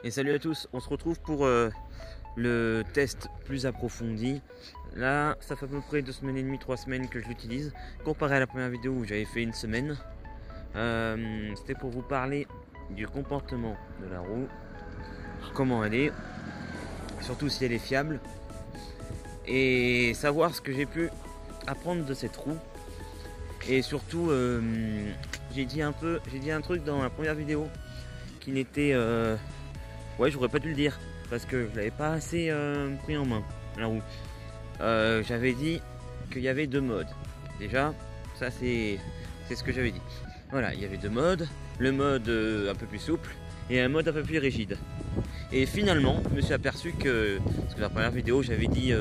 Et salut à tous, on se retrouve pour le test plus approfondi. Là, ça fait à peu près 2 semaines et demie, 3 semaines que je l'utilise, comparé à la première vidéo où j'avais fait une semaine. C'était pour vous parler du comportement de la roue, comment elle est, surtout si elle est fiable, et savoir ce que j'ai pu apprendre de cette roue. Et surtout, j'ai dit un truc dans la première vidéo qui n'était... ouais, j'aurais pas dû le dire parce que je l'avais pas assez pris en main, la roue. J'avais dit qu'il y avait 2 modes. Déjà, ça c'est ce que j'avais dit. Voilà, il y avait 2 modes. Le mode un peu plus souple et un mode un peu plus rigide. Et finalement, je me suis aperçu que, parce que la première vidéo j'avais dit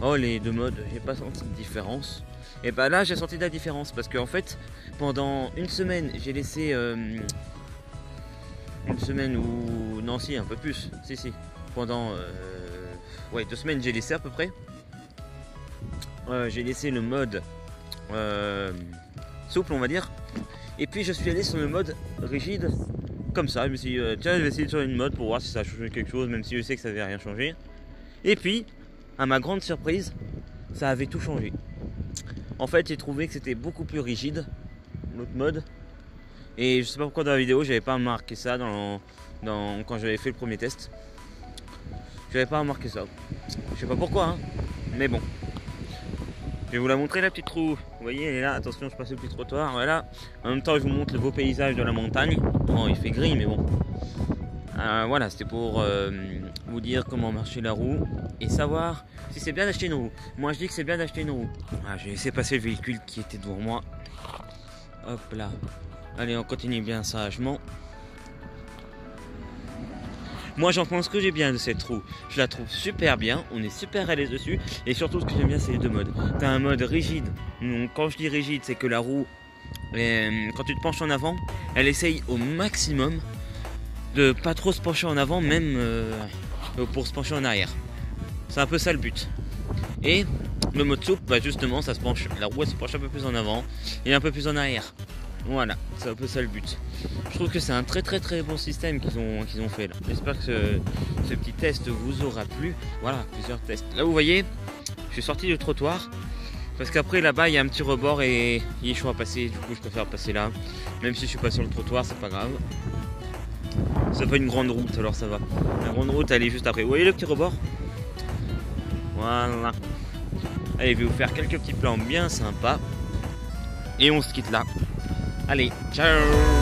oh, les 2 modes, j'ai pas senti de différence. Et bah là j'ai senti de la différence parce qu'en fait pendant une semaine j'ai laissé une semaine ou non, si, un peu plus, si, pendant ouais, 2 semaines j'ai laissé à peu près. J'ai laissé le mode souple, on va dire, et puis je suis allé sur le mode rigide comme ça. Je me suis dit tiens, je vais essayer sur une mode pour voir si ça a changé quelque chose, même si je sais que ça n'avait rien changé. Et puis à ma grande surprise, ça avait tout changé. En fait, j'ai trouvé que c'était beaucoup plus rigide l'autre mode. Et je sais pas pourquoi dans la vidéo j'avais pas remarqué ça quand j'avais fait le premier test. J'avais pas remarqué ça. Je sais pas pourquoi, hein, mais bon. Je vais vous la montrer, la petite roue. Vous voyez, elle est là. Attention, je passe le petit trottoir. Voilà. En même temps, je vous montre le beau paysage de la montagne. Bon, il fait gris, mais bon. Voilà, c'était pour vous dire comment marcher la roue et savoir si c'est bien d'acheter une roue. Moi, je dis que c'est bien d'acheter une roue. J'ai laissé passer le véhicule qui était devant moi. Hop là. Allez, on continue bien sagement. Moi, j'en pense que j'ai bien de cette roue. Je la trouve super bien, on est super à l'aise dessus. Et surtout, ce que j'aime bien, c'est les 2 modes. T'as un mode rigide. Donc, quand je dis rigide, c'est que la roue, quand tu te penches en avant, elle essaye au maximum de pas trop se pencher en avant, même pour se pencher en arrière. C'est un peu ça le but. Et le mode souple, bah justement, ça se penche. La roue, elle se penche un peu plus en avant et un peu plus en arrière. Voilà, c'est un peu ça le but. Je trouve que c'est un très bon système qu'ils ont fait là. J'espère que ce petit test vous aura plu. Voilà, plusieurs tests. Là vous voyez, je suis sorti du trottoir parce qu'après là-bas il y a un petit rebord et il est chaud à passer. Du coup je préfère passer là. Même si je suis pas sur le trottoir, c'est pas grave. C'est pas une grande route, alors ça va. La grande route elle est juste après. Vous voyez le petit rebord? Voilà. Allez, je vais vous faire quelques petits plans bien sympas. Et on se quitte là. Allez, ciao!